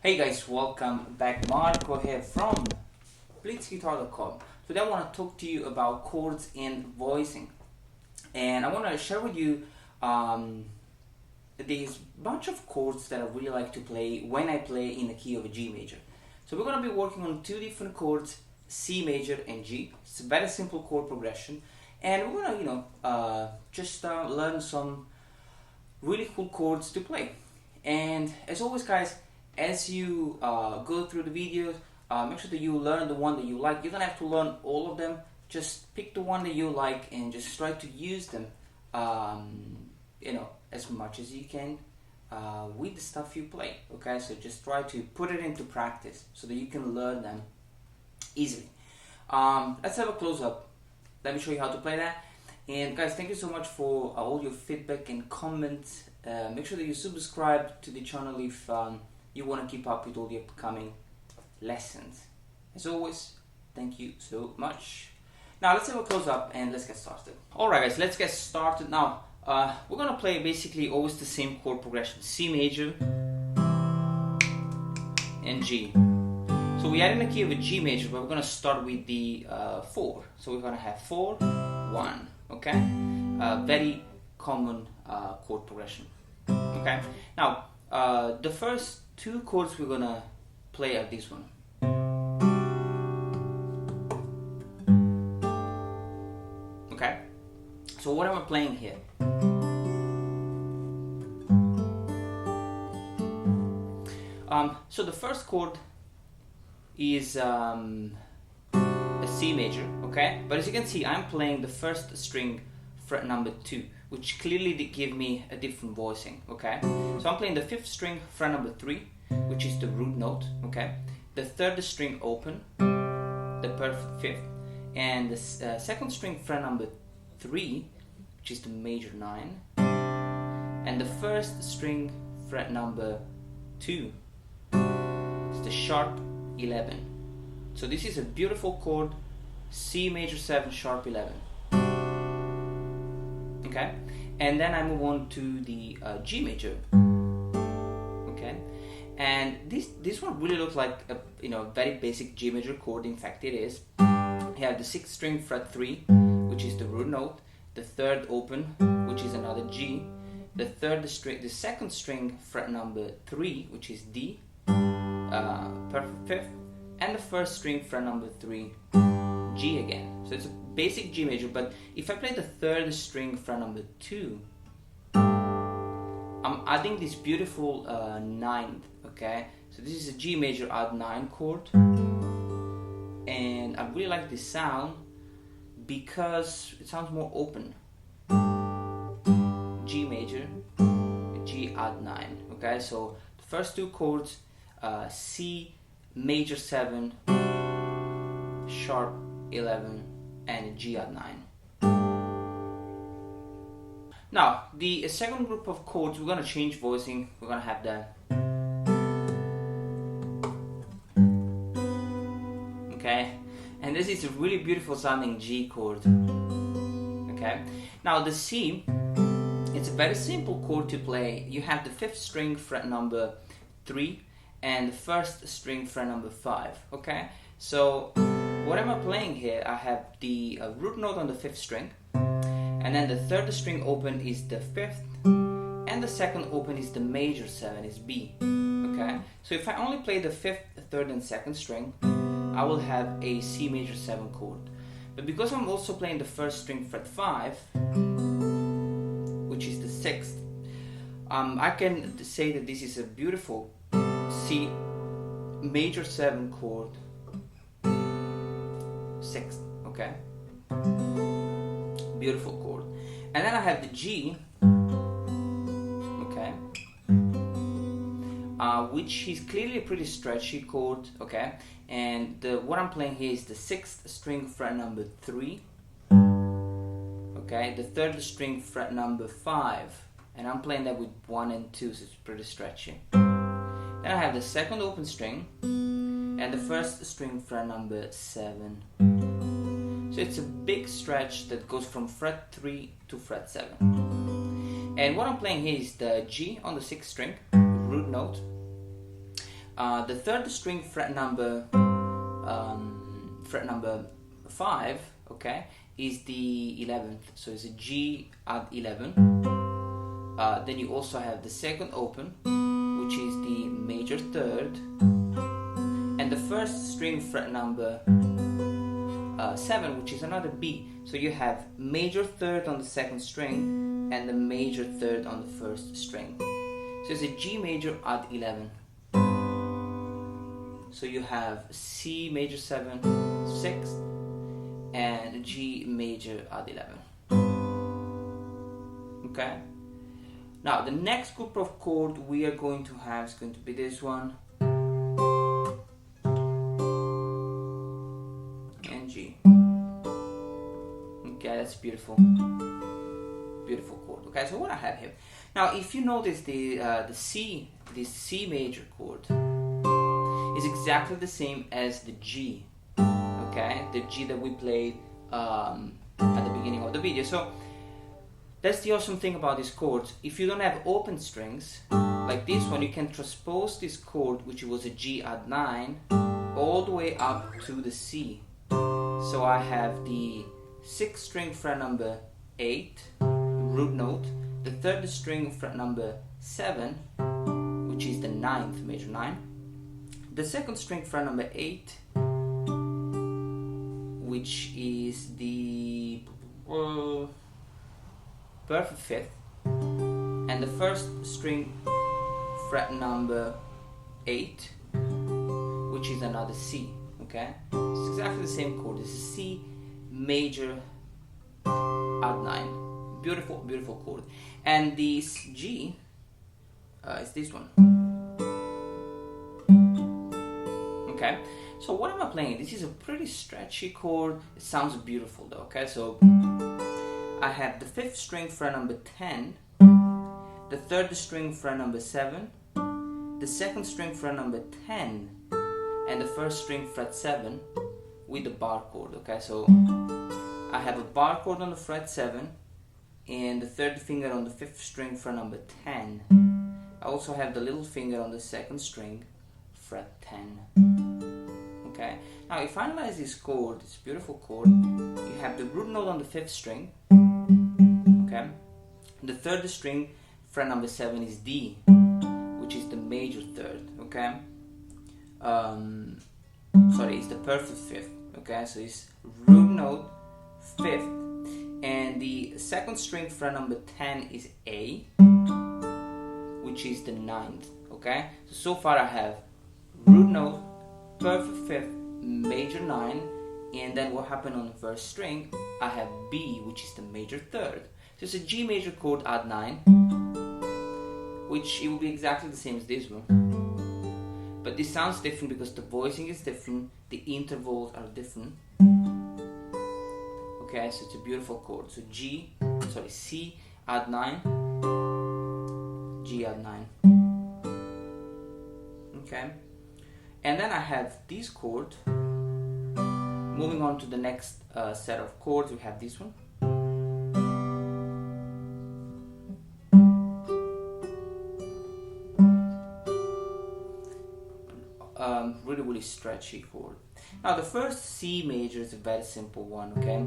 Hey guys, welcome back. Marco here from blitzguitar.com. Today I want to talk to you about chords and voicing, and I want to share with you these bunch of chords that I really like to play when I play in the key of a G major. So we're going to be working on two different chords, C major and G. It's a very simple chord progression, and we're going to just learn some really cool chords to play. And as always guys, as you go through the videos, make sure that you learn the one that you like. You don't have to learn all of them, just pick the one that you like and just try to use them as much as you can with the stuff you play. Okay, so just try to put it into practice so that you can learn them easily. Let's have a close-up. Let me show you how to play that. And guys, thank you so much for all your feedback and comments. Make sure that you subscribe to the channel if you want to keep up with all the upcoming lessons. As always, thank you so much. Now let's have a close-up and let's get started. Alright guys, let's get started now. We're going to play basically always the same chord progression, C major and G. So we are in the key of a G major, but we're going to start with the 4. So we're going to have 4, 1, okay? Very common chord progression, okay? Now, the first two chords we're going to play are this one. Okay? So what am I playing here? So the first chord is a C major, okay? But as you can see, I'm playing the first string fret number 2, which clearly did give me a different voicing, okay? So I'm playing the 5th string fret number 3, which is the root note, okay? The 3rd string open, the perfect 5th, and the 2nd string fret number 3, which is the major 9, and the 1st string fret number 2, it's the sharp 11. So this is a beautiful chord, C major 7 sharp 11. Okay, and then I move on to the G major. Okay, and this one really looks like a very basic G major chord. In fact, it is. You have the 6th string fret 3, which is the root note, the 3rd open, which is another G, the 2nd string fret number 3, which is D, perfect 5th, and the 1st string fret number 3, G again. So it's a basic G major, but if I play the 3rd string fret number 2, I'm adding this beautiful 9th, okay? So this is a G major add 9 chord, and I really like this sound because it sounds more open. G major, G add 9, okay? So the first two chords, C major 7, sharp 11, and G add 9. Now, the second group of chords, we're going to change voicing. We're going to have the okay, and this is a really beautiful sounding G chord. Okay, now the C, it's a very simple chord to play. You have the 5th string fret number 3 and the 1st string fret number 5. Okay, so what am I playing here? I have the root note on the 5th string, and then the 3rd string open is the 5th, and the 2nd open is the major 7, is B. Okay, so if I only play the 5th, 3rd, and 2nd string, I will have a C major 7 chord. But because I'm also playing the 1st string fret 5, which is the 6th, I can say that this is a beautiful C major 7 chord, 6th, okay? Beautiful chord. And then I have the G, okay? Which is clearly a pretty stretchy chord, okay? And what I'm playing here is the 6th string fret number 3, okay? The 3rd string fret number 5, and I'm playing that with 1 and 2, so it's pretty stretchy. Then I have the 2nd open string and the 1st string fret number 7. So it's a big stretch that goes from fret 3 to fret 7. And what I'm playing here is the G on the 6th string, root note, The third string fret number 5, okay, is the 11th, so it's a G add 11. Then you also have the second open, which is the major third, and the first string fret number 7, which is another B. So you have major third on the second string and the major third on the first string. So it's a G major add 11. So you have C major 7, 6, and G major add 11. Okay. Now the next group of chord we are going to have is going to be this one and G. Okay, that's beautiful, beautiful chord. Okay, so what I have here now, if you notice this C major chord is exactly the same as the G. Okay, the G that we played at the beginning of the video. So that's the awesome thing about these chords. If you don't have open strings like this one, you can transpose this chord, which was a G add 9, all the way up to the C. So I have the 6th string fret number 8, root note, the 3rd string fret number 7, which is the 9th, major 9, the 2nd string fret number 8, which is the perfect 5th, and the 1st string fret number 8, which is another C. Okay, it's exactly the same chord. This is C major add 9. Beautiful, beautiful chord. And this G is this one. Okay, so what am I playing? This is a pretty stretchy chord. It sounds beautiful though. Okay, so I have the 5th string fret number 10, the 3rd string fret number 7, the 2nd string fret number 10, and the 1st string fret 7 with the bar chord. Okay, so I have a bar chord on the fret 7 and the 3rd finger on the 5th string fret number 10. I also have the little finger on the 2nd string fret 10. Okay, now if I analyze this chord, this beautiful chord, you have the root note on the 5th string. Okay, the 3rd string fret number 7 is D, which is the major 3rd. Okay, sorry, it's the perfect 5th. Okay, so it's root note 5th, and the 2nd string fret number 10 is A, which is the 9th. Okay, so far I have root note, perfect 5th, major 9, and then what happened on the first string, I have B, which is the major 3rd. So it's a G major chord add 9, which it will be exactly the same as this one. But this sounds different because the voicing is different, the intervals are different. Okay, so it's a beautiful chord. So C add 9, G add 9. Okay, and then I have this chord. Moving on to the next set of chords, we have this one. Really, really stretchy chord. Now the first C major is a very simple one. Okay,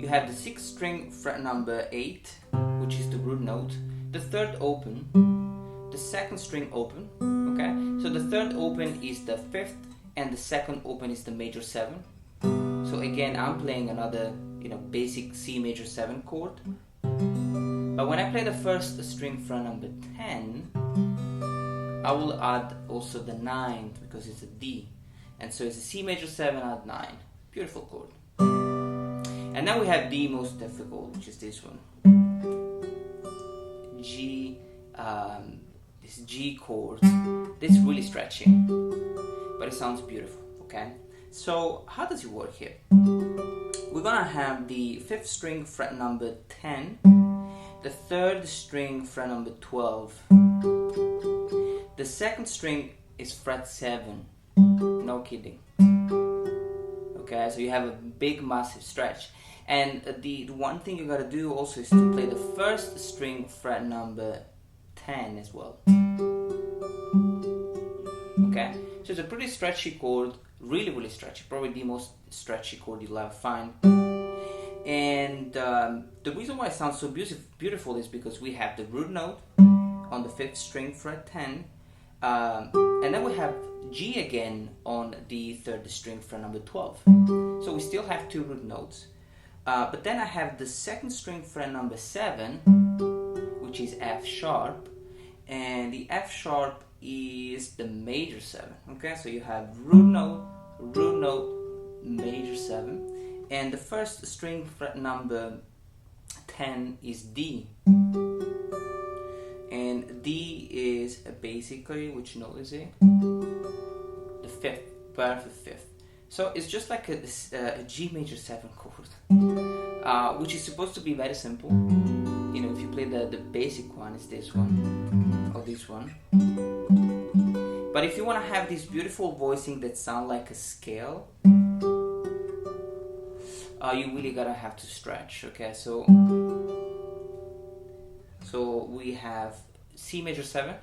you have the 6th string fret number 8, which is the root note, the 3rd open, the 2nd string open. Okay, so the 3rd open is the 5th, and the 2nd open is the major 7. So again, I'm playing another, basic C major 7 chord. But when I play the 1st string fret number 10, I will add also the 9th because it's a D, and so it's a C major 7 add 9. Beautiful chord. And now we have the most difficult, which is this one. G, this G chord. This is really stretchy, but it sounds beautiful. Okay, so how does it work here? We're gonna have the 5th string fret number 10, the 3rd string fret number 12. The 2nd string is fret 7, no kidding. Okay, so you have a big massive stretch, and the one thing you gotta do also is to play the 1st string fret number 10 as well. it's a pretty stretchy chord, really stretchy, probably the most stretchy chord you'll ever find. And the reason why it sounds so beautiful is because we have the root note on the 5th string, fret 10, and then we have G again on the 3rd string, fret number 12. So we still have 2 root notes. But then I have the 2nd string, fret number 7, which is F sharp, and the F sharp is the major 7. Okay, so you have root note, major 7, and the 1st string, fret number 10 is D. And D is basically, which note is it? The 5th, perfect 5th. So it's just like a G major 7 chord, which is supposed to be very simple. You know, if you play the basic one, it's this one, or this one. But if you want to have this beautiful voicing that sound like a scale, you really gotta have to stretch, okay? So we have C major 7,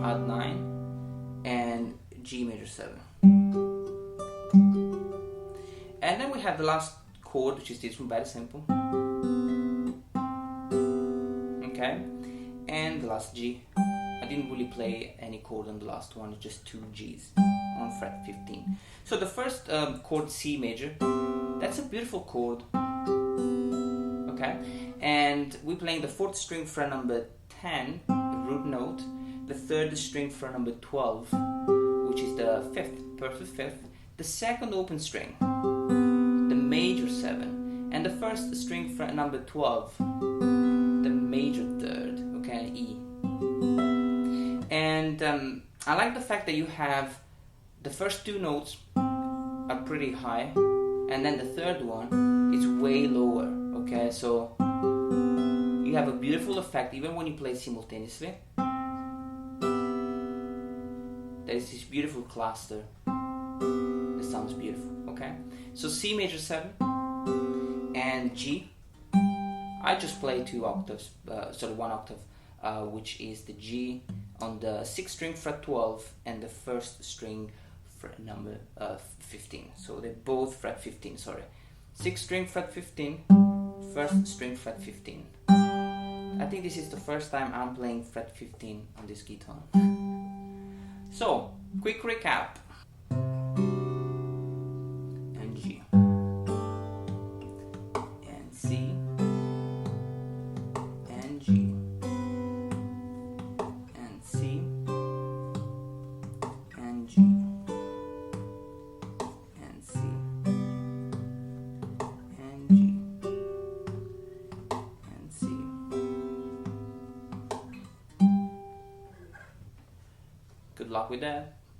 odd 9, and G major 7. And then we have the last chord, which is this one, very simple. Okay? And the last G. I didn't really play any chord on the last one, it's just 2 Gs on fret 15. So the first chord, C major, that's a beautiful chord. Okay? And we're playing the 4th string, fret number 10, the root note, the 3rd string, fret number 12, which is the 5th, perfect 5th, the 2nd open string, the major 7, and the 1st string, fret number 12, the major 3rd, okay, E. And I like the fact that you have the first 2 notes are pretty high, and then the 3rd one is way lower, okay, so you have a beautiful effect even when you play simultaneously. There is this beautiful cluster that sounds beautiful, okay? So C major 7 and G, I just play 2 octaves, 1 octave, which is the G on the 6th string, fret 12, and the 1st string, fret number 15. So they're both fret 15, sorry. 6th string, fret 15, 1st string, fret 15. I think this is the first time I'm playing fret 15 on this guitar. So, quick recap. And G. And C. And G. And C. And G. And C. And G. And C. Good luck with that.